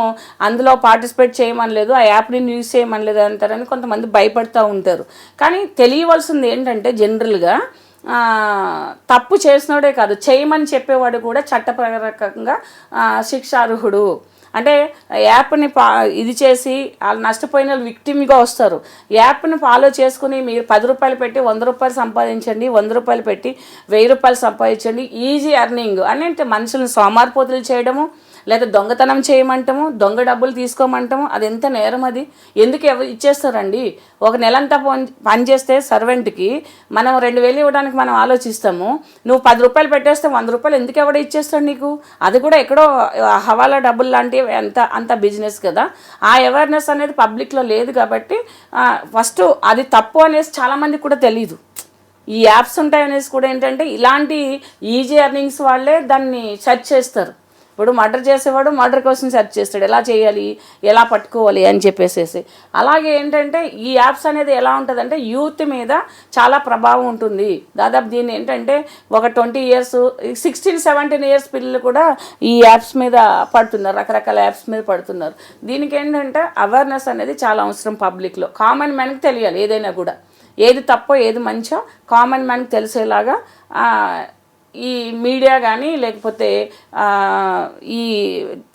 అందులో పార్టిసిపేట్ చేయమనలేదు, ఆ యాప్ని యూజ్ చేయమనలేదు అంటారని కొంతమంది భయపడుతూ ఉంటారు. కానీ తెలియవలసింది ఏంటంటే జనరల్గా తప్పు చేసినోడే కాదు, చేయమని చెప్పేవాడు కూడా చట్టపరంగా శిక్షార్హుడు. అంటే యాప్ని ఇది చేసి వాళ్ళు నష్టపోయిన విక్టిమ్గా వస్తారు. యాప్ని ఫాలో చేసుకుని మీరు 10 రూపాయలు పెట్టి 100 రూపాయలు సంపాదించండి, 100 రూపాయలు పెట్టి 1000 రూపాయలు సంపాదించండి, ఈజీ ఎర్నింగ్ అని అంటే మనుషులను సోమారిపోతులు చేయడము, లేదా దొంగతనం చేయమంటాము, దొంగ డబ్బులు తీసుకోమంటాము. అది ఎంత నేరం? అది ఎందుకు ఇచ్చేస్తారండి? ఒక నెలంతా పని చేస్తే సర్వెంట్కి మనం 2000 ఇవ్వడానికి మనం ఆలోచిస్తాము. నువ్వు 10 రూపాయలు పెట్టేస్తే 100 రూపాయలు ఎందుకు ఎవడో ఇచ్చేస్తాడు నీకు? అది కూడా ఎక్కడో హవాలా డబ్బులు లాంటివి, అంత బిజినెస్ కదా. ఆ అవేర్నెస్ అనేది పబ్లిక్లో లేదు కాబట్టి ఫస్ట్ అది తప్పు అనేసి చాలామందికి కూడా తెలీదు. ఈ యాప్స్ ఉంటాయనేసి కూడా ఏంటంటే ఇలాంటి ఈజీ ఎర్నింగ్స్ వాళ్ళే దాన్ని సెర్చ్ చేస్తారు. ఇప్పుడు మర్డర్ చేసేవాడు మర్డర్ కోసం సెర్చ్ చేస్తాడు, ఎలా చేయాలి, ఎలా పట్టుకోవాలి అని చెప్పేసేసి. అలాగే ఏంటంటే ఈ యాప్స్ అనేది ఎలా ఉంటుందంటే యూత్ మీద చాలా ప్రభావం ఉంటుంది. దాదాపు దీన్ని ఏంటంటే ఒక 20 years 16-17 years పిల్లలు కూడా ఈ యాప్స్ మీద పడుతున్నారు, రకరకాల యాప్స్ మీద పడుతున్నారు. దీనికి ఏంటంటే అవేర్నెస్ అనేది చాలా అవసరం పబ్లిక్లో. కామన్ మ్యాన్కి తెలియాలి ఏదైనా కూడా, ఏది తప్పో ఏది మంచో కామన్ మ్యాన్కి తెలిసేలాగా ఈ మీడియా కానీ లేకపోతే ఈ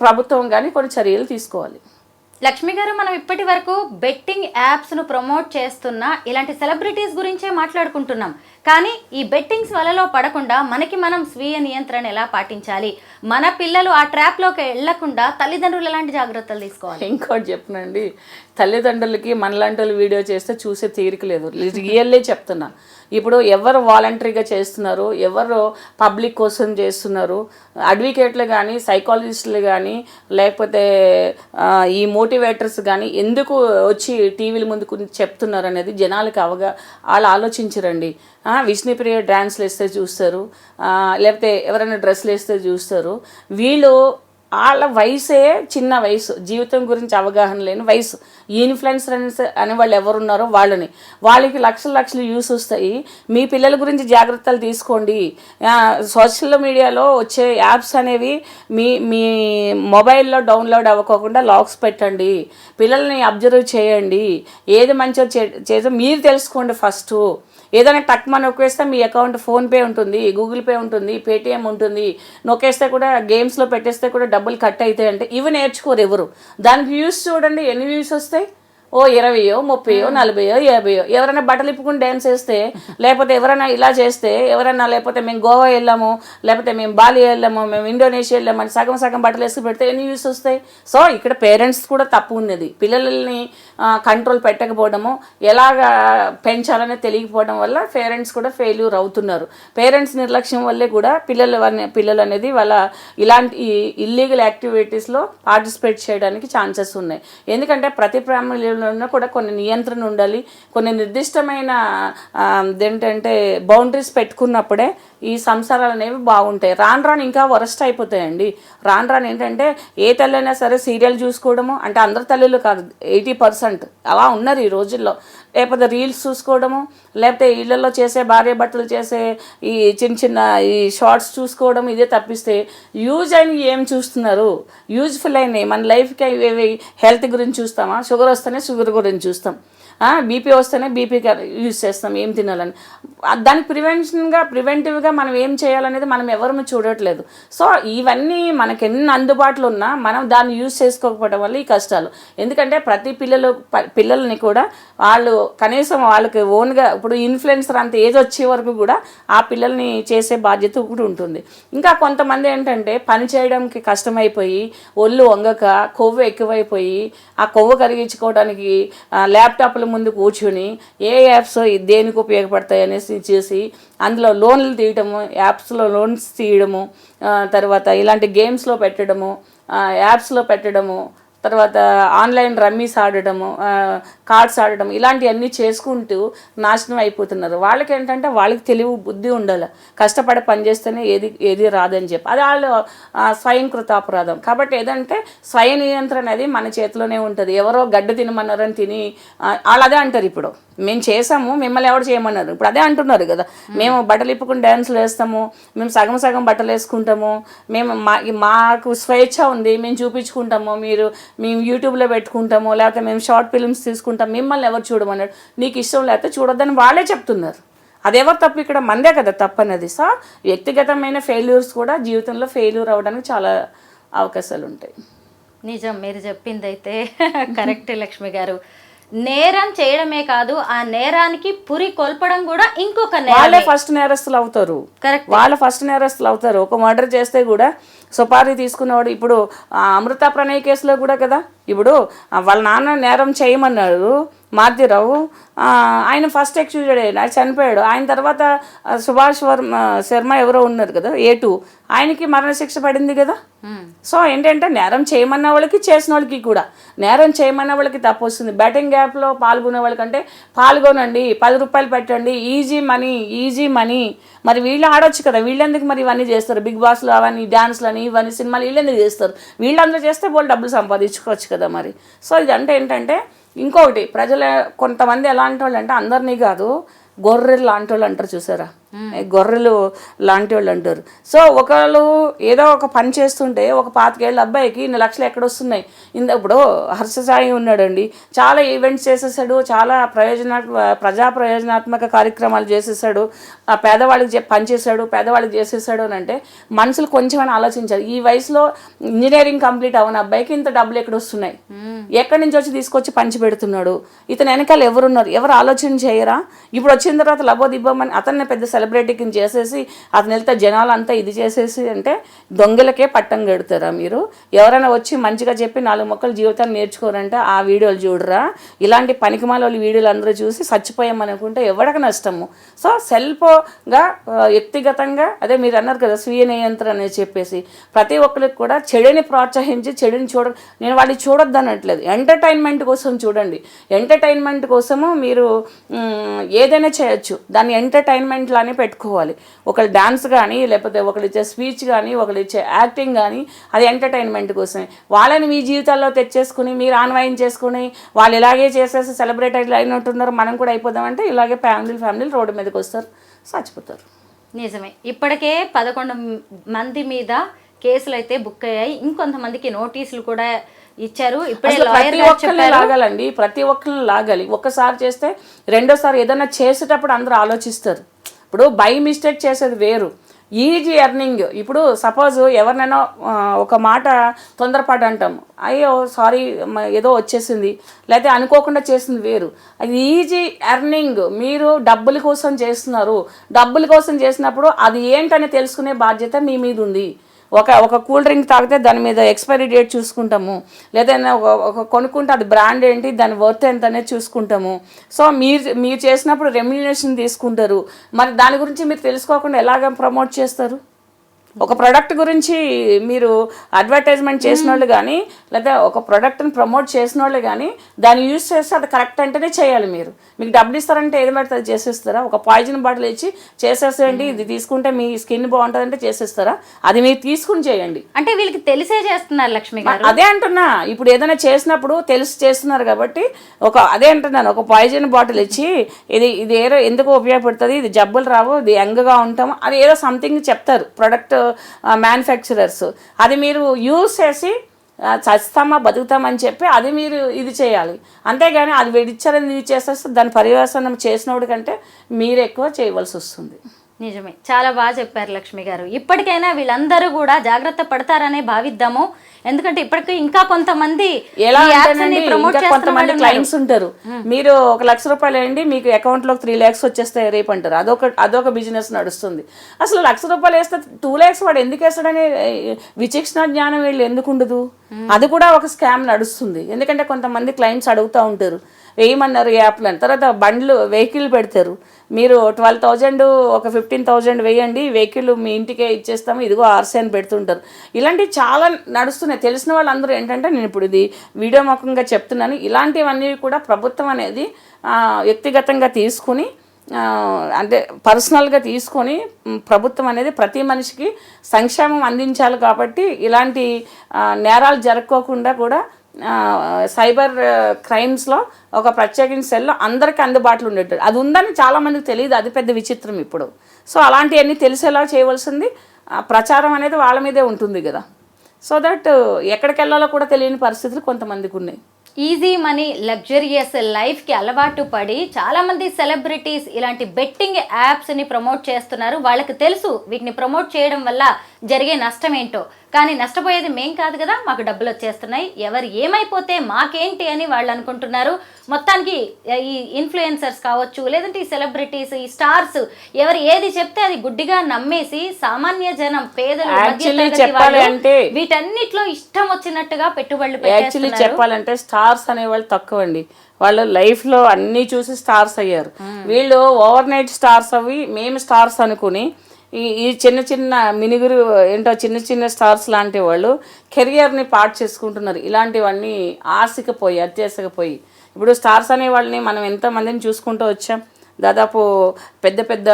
ప్రభుత్వం కానీ కొన్ని చర్యలు తీసుకోవాలి. లక్ష్మి గారు, మనం ఇప్పటి వరకు బెట్టింగ్ యాప్స్ను ప్రమోట్ చేస్తున్న ఇలాంటి సెలబ్రిటీస్ గురించే మాట్లాడుకుంటున్నాం. కానీ ఈ బెట్టింగ్స్ వలలో పడకుండా మనకి మనం స్వీయ నియంత్రణ ఎలా పాటించాలి, మన పిల్లలు ఆ ట్రాప్లోకి వెళ్లకుండా తల్లిదండ్రులు ఎలాంటి జాగ్రత్తలు తీసుకోవాలి? ఇంకోటి చెప్పనండి, తల్లిదండ్రులకి మనలాంటి వాళ్ళు వీడియో చేస్తే చూసే తీరిక లేదు. రియల్లే చెప్తున్నా. ఇప్పుడు ఎవరు వాలంటరీగా చేస్తున్నారు, ఎవరు పబ్లిక్ కోసం చేస్తున్నారు, అడ్వకేట్లు కానీ సైకాలజిస్టులు కానీ లేకపోతే ఈ మోటివేటర్స్ కానీ ఎందుకు వచ్చి టీవీల ముందుకు చెప్తున్నారు అనేది జనాలకు వాళ్ళు ఆలోచించరండి. విష్ణుప్రియ డ్యాన్స్లు వేస్తే చూస్తారు, లేకపోతే ఎవరైనా డ్రెస్సులు వేస్తే చూస్తారు. వీళ్ళు వాళ్ళ వయసే చిన్న వయసు, జీవితం గురించి అవగాహన లేని వయసు. ఈ ఇన్ఫ్లుయెన్సర్స్ అనే వాళ్ళు ఎవరున్నారో వాళ్ళకి లక్షలు యూస్ వస్తాయి. మీ పిల్లల గురించి జాగ్రత్తలు తీసుకోండి. సోషల్ మీడియాలో వచ్చే యాప్స్ అనేవి మీ మొబైల్లో డౌన్లోడ్ అవ్వకోకుండా లాక్స్ పెట్టండి. పిల్లల్ని అబ్జర్వ్ చేయండి, ఏది మంచో చేసో మీరు తెలుసుకోండి ఫస్ట్. ఏదైనా టక్ మన నొక్కేస్తే మీ అకౌంట్ ఫోన్పే ఉంటుంది, గూగుల్ పే ఉంటుంది, పేటిఎం ఉంటుంది. నొక్కేస్తే కూడా గేమ్స్లో పెట్టేస్తే కూడా డబ్బులు కట్ అవుతాయి. అంటే ఇవి నేర్చుకోరు ఎవరు. దానికి వ్యూస్ చూడండి, ఎన్ని వ్యూస్ వస్తాయి? 20, 30, 40, 50. ఎవరైనా బట్టలు ఇప్పుకుని డ్యాన్స్ చేస్తే, లేకపోతే ఎవరైనా ఇలా చేస్తే, ఎవరైనా లేకపోతే మేము గోవా వెళ్ళాము, లేకపోతే మేము బాలి వెళ్ళాము, మేము ఇండోనేషియా వెళ్ళాము అని సగం బట్టలు వేసుకు పెడితే ఎన్ని వ్యూస్ వస్తాయి? సో ఇక్కడ పేరెంట్స్ కూడా తప్పు ఉన్నది. పిల్లల్ని కంట్రోల్ పెట్టకపోవడము, ఎలాగా పెంచాలనే తెలియకపోవడం వల్ల పేరెంట్స్ కూడా ఫెయిల్యూర్ అవుతున్నారు. పేరెంట్స్ నిర్లక్ష్యం వల్లే కూడా పిల్లలు అనేది వాళ్ళ ఇలాంటి ఇల్లీగల్ యాక్టివిటీస్లో పార్టిసిపేట్ చేయడానికి ఛాన్సెస్ ఉన్నాయి. ఎందుకంటే ప్రతి ఫ్యామిలీలో కూడా కొన్ని నియంత్రణ ఉండాలి, కొన్ని నిర్దిష్టమైన ఏంటంటే బౌండరీస్ పెట్టుకున్నప్పుడే ఈ సంసారాలు అనేవి బాగుంటాయి. రాను ఇంకా వరస్ట్ అయిపోతాయండి. రాను ఏంటంటే ఏ తల్లైనా సరే సీరియల్ చూసుకోవడము, అంటే అందరు తల్లులు కాదు, 80% అలా ఉన్నారు ఈ రోజుల్లో. లేకపోతే రీల్స్ చూసుకోవడము, లేకపోతే ఇళ్లలో చేసే భార్య భర్తలు చేసే ఈ చిన్న ఈ షార్ట్స్ చూసుకోవడం, ఇదే తప్పిస్తే యూజ్ అయిన ఏం చూస్తున్నారు? యూజ్ఫుల్ అయినాయి మన లైఫ్కి ఇవి. హెల్త్ గురించి చూస్తామా? షుగర్ వస్తేనే షుగర్ గురించి చూస్తాం, బీపీ వస్తేనే బీపీకి యూజ్ చేస్తాం ఏం తినాలని. దానికి ప్రివెంటివ్గా మనం ఏం చేయాలనేది మనం ఎవరు చూడట్లేదు. సో ఇవన్నీ మనకి ఎన్ని అందుబాటులో ఉన్నా మనం దాన్ని యూజ్ చేసుకోకపోవడం వల్ల ఈ కష్టాలు. ఎందుకంటే ప్రతి పిల్లల్ని కూడా వాళ్ళు కనీసం వాళ్ళకి ఓన్గా ఇప్పుడు ఇన్ఫ్లుయెన్సర్ అంత ఏజ్ వచ్చే వరకు కూడా ఆ పిల్లల్ని చేసే బాధ్యత కూడా ఉంటుంది. ఇంకా కొంతమంది ఏంటంటే పని చేయడానికి కష్టమైపోయి, ఒళ్ళు వంగక, కొవ్వు ఎక్కువైపోయి, ఆ కొవ్వు కరిగించుకోవడానికి ల్యాప్టాప్ల ముందు కూర్చుని ఏ యాప్స్ దేనికి ఉపయోగపడతాయి అనేసి చేసి అందులో లోన్లు తీయడము, యాప్స్లో లోన్స్ తీయడము, తర్వాత ఇలాంటి గేమ్స్లో పెట్టడము, యాప్స్లో పెట్టడము, తర్వాత ఆన్లైన్ రమ్మీస్ ఆడడము, కార్డ్స్ ఆడడం, ఇలాంటివన్నీ చేసుకుంటూ నాశనం అయిపోతున్నారు. వాళ్ళకి ఏంటంటే వాళ్ళకి తెలివి బుద్ధి ఉండాలి, కష్టపడి పనిచేస్తేనే ఏది రాదని చెప్పి. అది వాళ్ళు స్వయంకృత అపరాధం. కాబట్టి ఏదంటే స్వయ నియంత్రణ అనేది మన చేతిలోనే ఉంటుంది. ఎవరో గడ్డ తినమన్నారని తిని వాళ్ళు అదే అంటారు. ఇప్పుడు మేము చేసాము, మిమ్మల్ని ఎవరు చేయమన్నారు? ఇప్పుడు అదే అంటున్నారు కదా, మేము బట్టలు ఇప్పుకుని డ్యాన్సులు వేస్తాము, మేము సగం బట్టలు వేసుకుంటాము, మాకు స్వేచ్ఛ ఉంది, మేము చూపించుకుంటాము, మేము యూట్యూబ్లో పెట్టుకుంటాము, లేకపోతే మేము షార్ట్ ఫిల్మ్స్ తీసుకుంటాం, మిమ్మల్ని ఎవరు చూడమన్నాడు? నీకు ఇష్టం లేకపోతే చూడొద్దని వాళ్ళే చెప్తున్నారు. అదెవరు తప్పు? ఇక్కడ మందే కదా తప్పు అనేది. సో వ్యక్తిగతమైన ఫెయిల్యూర్స్ కూడా జీవితంలో ఫెయిల్యూర్ అవ్వడానికి చాలా అవకాశాలు ఉంటాయి. నిజం, మీరు చెప్పిందైతే కరెక్ట్ లక్ష్మి గారు. నేరం చేయడమే కాదు, ఆ నేరానికి పురి కొల్పడం కూడా ఇంకొక వాళ్ళే ఫస్ట్ నేరస్తులు అవుతారు. వాళ్ళ ఫస్ట్ నేరస్తులు అవుతారు. ఒక మర్డర్ చేస్తే కూడా సుపారీ తీసుకున్నవాడు, ఇప్పుడు అమృత ప్రణయ్ కేసులో కూడా కదా, ఇప్పుడు వాళ్ళ నాన్న నేరం చేయమన్నాడు, మారుతీరావు, ఆయన ఫస్ట్ ఎక్స్క్యూజెడ్ ఆయన చనిపోయాడు. ఆయన తర్వాత సుభాష్ శర్మ ఎవరో ఉన్నారు కదా A2, ఆయనకి మరణశిక్ష పడింది కదా. సో ఏంటంటే నేరం చేయమన్న వాళ్ళకి చేసిన వాళ్ళకి కూడా, నేరం చేయమన్న వాళ్ళకి తప్పు వస్తుంది. బ్యాటింగ్ యాప్లో పాల్గొనే వాళ్ళకంటే పాల్గొనండి, 10 రూపాయలు పెట్టండి, ఈజీ మనీ. మరి వీళ్ళు ఆడొచ్చు కదా, వీళ్ళెందుకు మరి ఇవన్నీ చేస్తారు? బిగ్ బాస్లు అవన్నీ డ్యాన్స్లు అని ఇవన్నీ సినిమాలు వీళ్ళెందుకు చేస్తారు? వీళ్ళందరూ చేస్తే వాళ్ళు డబ్బులు సంపాదించుకోవచ్చు కదా మరి. సో ఇదంటే ఏంటంటే ఇంకొకటి, ప్రజలు కొంతమంది ఎలాంటి వాళ్ళు అంటే, అందరినీ కాదు, గొర్రెలు లాంటి వాళ్ళు అంటారు చూసారా, గొర్రెలు లాంటి వాళ్ళు అంటారు. సో ఒకళ్ళు ఏదో ఒక పని చేస్తుంటే ఒక 25 ఏళ్ళ అబ్బాయికి ఇన్ని లక్షలు ఎక్కడొస్తున్నాయి. ఇప్పుడు హర్ష సాయి ఉన్నాడండి, చాలా ఈవెంట్స్ చేసేసాడు, చాలా ప్రజా ప్రయోజనాత్మక కార్యక్రమాలు చేసేసాడు, పేదవాళ్ళకి పనిచేశాడు, పేదవాళ్ళకి చేసేసాడు అని అంటే మనుషులు కొంచెమైనా ఆలోచించారు. ఈ వయసులో ఇంజనీరింగ్ కంప్లీట్ అవ్వని అబ్బాయికి ఇంత డబ్బులు ఎక్కడొస్తున్నాయి, ఎక్కడి నుంచి వచ్చి తీసుకొచ్చి పంచి పెడుతున్నాడు, ఇతను వెనకాల ఎవరున్నారు, ఎవరు ఆలోచన చేయరా? ఇప్పుడు వచ్చిన తర్వాత లబోదిబ్బమని అతన్ని పెద్ద సెలబ్రిటీ కింద చేసేసి అతను వెళ్తే జనాలు అంతా ఇది చేసేసి అంటే దొంగలకే పట్టం కడతారా మీరు? ఎవరైనా వచ్చి మంచిగా చెప్పి 4 మొక్కలు జీవితాన్ని నేర్చుకోరంటే ఆ వీడియోలు చూడరా? ఇలాంటి పనికిమాల వాళ్ళ వీడియోలు అందరూ చూసి చచ్చిపోయామనుకుంటే ఎవరికి నష్టము? సో సెల్ఫ్గా వ్యక్తిగతంగా అదే మీరు అన్నారు కదా స్వీయ నియంత్రణ అని చెప్పేసి ప్రతి ఒక్కరికి కూడా చెడుని ప్రోత్సహించి చెడుని నేను వాడిని చూడొద్దు అనట్లేదు, ఎంటర్టైన్మెంట్ కోసం చూడండి. ఎంటర్టైన్మెంట్ కోసము మీరు ఏదైనా చేయొచ్చు, దాన్ని ఎంటర్టైన్మెంట్ లానే పెట్టుకోవాలి. ఒకళ్ళు డాన్స్ కానీ లేకపోతే ఒకళ్ళు ఇచ్చే స్పీచ్ కానీ ఒకళ్ళు ఇచ్చే యాక్టింగ్ కానీ అది ఎంటర్టైన్మెంట్ కోసమే. వాళ్ళని మీ జీవితాల్లో తెచ్చేసుకుని మీరు ఆన్వయం చేసుకుని వాళ్ళు ఇలాగే చేసేసి సెలబ్రేట్ అయినట్టున్నారు, మనం కూడా అయిపోదామంటే ఇలాగే ఫ్యామిలీలు రోడ్డు మీదకి వస్తారు, చచ్చిపోతారు. నిజమే. ఇప్పటికే 11 మంది మీద కేసులు అయితే బుక్ అయ్యాయి, ఇంకొంతమందికి నోటీసులు కూడా ఇచ్చారు. ఇప్పుడే లాగాలండి, ప్రతి ఒక్కరిని లాగాలి. ఒక్కసారి చేస్తే రెండోసారి ఏదైనా చేసేటప్పుడు అందరూ ఆలోచిస్తారు. ఇప్పుడు బై మిస్టేక్ చేసేది వేరు, ఈజీ ఎర్నింగ్. ఇప్పుడు సపోజ్ ఎవరినైనా ఒక మాట తొందరపాటు అంటాం, అయ్యో సారీ ఏదో వచ్చేసింది, లేకపోతే అనుకోకుండా చేసింది వేరు. అది ఈజీ ఎర్నింగ్, మీరు డబ్బుల కోసం చేస్తున్నారు. డబ్బుల కోసం చేసినప్పుడు అది ఏంటని తెలుసుకునే బాధ్యత మీ మీద ఉంది. ఒక కూల్ డ్రింక్ తాగితే దాని మీద ఎక్స్పైరీ డేట్ చూసుకుంటాము, లేదా ఒక కొనుక్కుంటే అది బ్రాండ్ ఏంటి, దాని వర్త్ ఎంత అనేది చూసుకుంటాము. సో మీరు చేసినప్పుడు రెమ్యునరేషన్ తీసుకుంటారు. మరి దాని గురించి మీరు తెలుసుకోకుండా ఎలాగ ప్రమోట్ చేస్తారు? ఒక ప్రోడక్ట్ గురించి మీరు అడ్వర్టైజ్మెంట్ చేసిన వాళ్ళు కానీ లేదా ఒక ప్రోడక్ట్ని ప్రమోట్ చేసిన వాళ్ళు కానీ దాన్ని యూజ్ చేస్తే అది కరెక్ట్ అంటేనే చేయాలి. మీకు డబ్బులు ఇస్తారంటే ఏది పడితే అది చేసేస్తారా? ఒక పాయిజన్ బాటిల్ ఇచ్చి చేసేసేయండి, ఇది తీసుకుంటే మీ స్కిన్ బాగుంటుందంటే చేసేస్తారా? అది మీరు తీసుకుని చేయండి. అంటే వీళ్ళకి తెలిసే చేస్తున్నారు లక్ష్మి గారు. అదే అంటున్నా, ఇప్పుడు ఏదైనా చేసినప్పుడు తెలిసి చేస్తున్నారు కాబట్టి అదే అంటున్నాను, ఒక పాయిజన్ బాటిల్ ఇచ్చి ఇది ఏదో ఎందుకు ఉపయోగపడుతుంది, ఇది జబ్బులు రావు, ఇది యంగ్గా ఉంటాము, అది ఏదో సంథింగ్ చెప్తారు ప్రొడక్ట్ మ్యానుఫ్యాక్చరర్స్. అది మీరు యూజ్ చేసి చస్తామా బతుకుతామని చెప్పి అది మీరు ఇది చేయాలి. అంతేగాని అది వీడిచ్చారని ఇది చేసేస్తే దాని పర్యవసానం చేసినోడి కంటే మీరు ఎక్కువ చేయవలసి వస్తుంది. నిజమే, చాలా బాగా చెప్పారు లక్ష్మి గారు. ఇప్పటికైనా వీళ్ళందరూ కూడా జాగ్రత్త పడతారనే భావిద్దాము. ఎందుకంటే ఇప్పటికీ ఇంకా కొంతమంది కొంతమంది క్లయింట్స్ ఉంటారు, మీరు 1 లక్ష రూపాయలు వేయండి మీకు అకౌంట్లో 3 lakhs వచ్చేస్తాయి రేపు అంటారు. అదొక బిజినెస్ నడుస్తుంది. అసలు 1 లక్ష రూపాయలు వేస్తే 2 lakhs వాడు ఎందుకు వేస్తాడని విచక్షణ జ్ఞానం వీళ్ళు ఎందుకు ఉండదు? అది కూడా ఒక స్కామ్ నడుస్తుంది. ఎందుకంటే కొంతమంది క్లయింట్స్ అడుగుతూ ఉంటారు, వేయమన్నారు యాప్లు అని, తర్వాత వెహికల్ పెడతారు, మీరు 12,000 ఒక 15,000 వేయండి, వెహికల్ మీ ఇంటికే ఇచ్చేస్తాము, ఇదిగో ఆర్సీ అని పెడుతుంటారు. ఇలాంటివి చాలా నడుస్తున్నాయి. తెలిసిన వాళ్ళందరూ ఏంటంటే నేను ఇప్పుడు ఇది వీడియో ముఖంగా చెప్తున్నాను, ఇలాంటివన్నీ కూడా ప్రభుత్వం అనేది వ్యక్తిగతంగా తీసుకుని అంటే పర్సనల్గా తీసుకొని ప్రభుత్వం అనేది ప్రతి మనిషికి సంక్షేమం అందించాలి. కాబట్టి ఇలాంటి నేరాలు జరగకోకుండా కూడా సైబర్ క్రైమ్స్లో ఒక ప్రత్యేకించిన సెల్లో అందరికీ అందుబాటులో ఉండేటట్టు అది ఉందని చాలామందికి తెలియదు, అది పెద్ద విచిత్రం ఇప్పుడు. సో అలాంటివన్నీ తెలిసేలా చేయవలసింది ప్రచారం అనేది వాళ్ళ మీదే ఉంటుంది కదా. సో దట్ ఎక్కడికి వెళ్ళాలో కూడా తెలియని పరిస్థితులు కొంతమందికి ఉన్నాయి. ఈజీ మనీ లగ్జరియస్ లైఫ్కి అలవాటు పడి చాలామంది సెలబ్రిటీస్ ఇలాంటి బెట్టింగ్ యాప్స్ని ప్రమోట్ చేస్తున్నారు. వాళ్ళకి తెలుసు వీటిని ప్రమోట్ చేయడం వల్ల జరిగే నష్టం ఏంటో, కానీ నష్టపోయేది మేం కాదు కదా, మాకు డబ్బులు వచ్చేస్తున్నాయి, ఎవరు ఏమైపోతే మాకేంటి అని వాళ్ళు అనుకుంటున్నారు. మొత్తానికి ఈ ఇన్ఫ్లుయెన్సర్స్ కావచ్చు, లేదంటే ఈ సెలబ్రిటీస్, ఈ స్టార్స్ ఎవరు ఏది చెప్తే అది గుడ్డిగా నమ్మేసి సామాన్య జనం, పేదలు, వీటన్నిటిలో ఇష్టం వచ్చినట్టుగా పెట్టుబడులు పెట్టేస్తున్నారు. చెప్పాలంటే స్టార్స్ అనేవాళ్ళు తక్కువ అండి. వాళ్ళు లైఫ్లో అన్నీ చూసి స్టార్స్ అయ్యారు. వీళ్ళు ఓవర్ నైట్ స్టార్స్ అవి మేము స్టార్స్ అనుకుని ఈ చిన్న చిన్న మినుగురు ఏంటో చిన్న చిన్న స్టార్స్ లాంటి వాళ్ళు కెరియర్ని పాడు చేసుకుంటున్నారు. ఇలాంటివన్నీ ఆశకపోయి అత్యాశకపోయి ఇప్పుడు స్టార్స్ అనే వాళ్ళని మనం ఎంతమందిని చూసుకుంటూ వచ్చాం. దాదాపు పెద్ద పెద్ద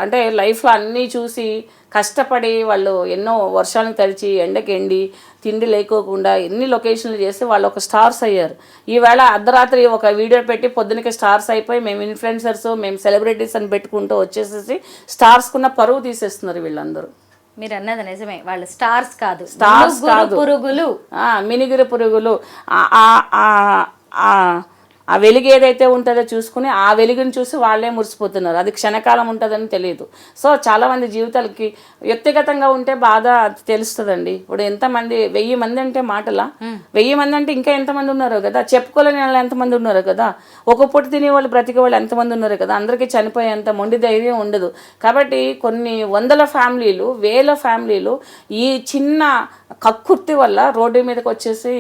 అంటే లైఫ్లో అన్నీ చూసి కష్టపడి వాళ్ళు ఎన్నో వర్షాలను తడిచి ఎండకి ఎండి తిండి లేకోకుండా ఎన్ని లొకేషన్లు చేసి వాళ్ళు ఒక స్టార్స్ అయ్యారు. ఈవేళ అర్ధరాత్రి ఒక వీడియో పెట్టి పొద్దునకి స్టార్స్ అయిపోయి మేము ఇన్ఫ్లుయెన్సర్స్ మేము సెలబ్రిటీస్ అని పెట్టుకుంటూ వచ్చేసేసి స్టార్స్కున్న పరువు తీసేస్తున్నారు వీళ్ళందరూ. మీరు అన్నది నిజమే, వాళ్ళు స్టార్స్ కాదు, స్టార్స్ కాదు, పురుగులు, మినిగిరి పురుగులు. ఆ వెలుగు ఏదైతే ఉంటుందో చూసుకుని ఆ వెలుగుని చూసి వాళ్ళే మురిసిపోతున్నారు. అది క్షణకాలం ఉంటుందని తెలియదు. సో చాలామంది జీవితాలకి వ్యక్తిగతంగా ఉంటే బాధ తెలుస్తుందండి. ఇప్పుడు ఎంతమంది 1000 మంది అంటే మాటలా, 1000 మంది అంటే ఇంకా ఎంతమంది ఉన్నారో కదా, చెప్పుకోలేని వాళ్ళు ఎంతమంది ఉన్నారో కదా, ఒక పూట తినేవాళ్ళు బ్రతికే వాళ్ళు ఎంతమంది ఉన్నారో కదా, అందరికీ చనిపోయేంత మొండి ధైర్యం ఉండదు. కాబట్టి కొన్ని వందల ఫ్యామిలీలు, వేల ఫ్యామిలీలు ఈ చిన్న కక్కుర్తి వల్ల రోడ్డు మీదకి వచ్చేసి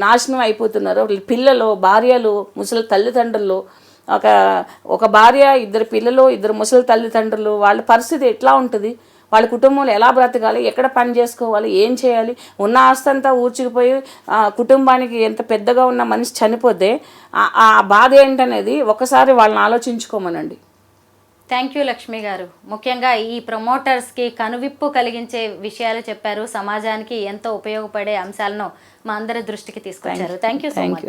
నాశనం అయిపోతున్నారు. పిల్లలు, భార్యలు, ముసలి తల్లిదండ్రులు, ఒక భార్య, 2 పిల్లలు, 2 ముసలి తల్లిదండ్రులు, వాళ్ళ పరిస్థితి ఎట్లా ఉంటుంది? వాళ్ళ కుటుంబంలో ఎలా బ్రతకాలి, ఎక్కడ పని చేసుకోవాలి, ఏం చేయాలి? ఉన్న ఆస్తి అంతా ఊడ్చుకుపోయి కుటుంబానికి ఎంత పెద్దగా ఉన్న మనిషి చనిపోతే ఆ బాధ ఏంటనేది ఒకసారి వాళ్ళని ఆలోచించుకోమనండి. థ్యాంక్ యూ లక్ష్మి గారు. ముఖ్యంగా ఈ ప్రమోటర్స్కి కనువిప్పు కలిగించే విషయాలు చెప్పారు, సమాజానికి ఎంతో ఉపయోగపడే అంశాలను మా అందరి దృష్టికి తీసుకొచ్చారు. Thank you so much.